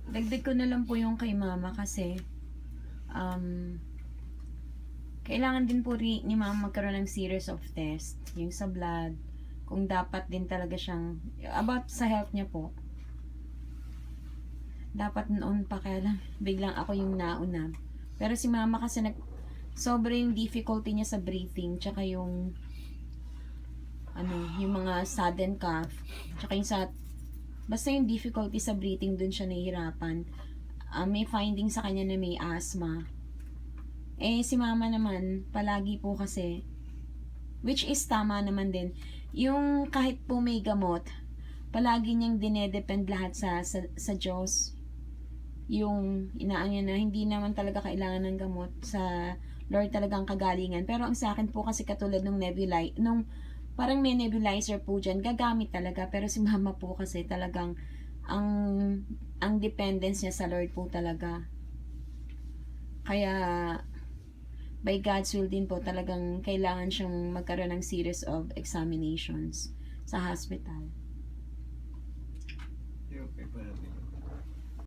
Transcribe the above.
Dagdag ko na lang po yung kay mama kasi kailangan din po ni mama magkaroon ng series of test. Yung sa blood, kung dapat din talaga siyang, about sa health niya po. Dapat noon pa, kaya lang biglang ako yung nauna. Pero si mama kasi sobrang difficulty niya sa breathing, tsaka yung yung mga sudden cough, tsaka yung basta yung difficulty sa breathing, dun siya nahihirapan. May finding sa kanya na may asthma. Si mama naman, palagi po kasi, which is tama naman din, yung kahit po may gamot, palagi niyang dinedepend lahat sa Diyos. Yung inaan niya na hindi naman talaga kailangan ng gamot, sa Lord talagang kagalingan. Pero ang sa akin po kasi, katulad nung parang may nebulizer po dyan, gagamit talaga. Pero si mama po kasi talagang ang dependence niya sa Lord po talaga. Kaya by God's will din po, talagang kailangan siyang magkaroon ng series of examinations sa hospital. Okay pa natin.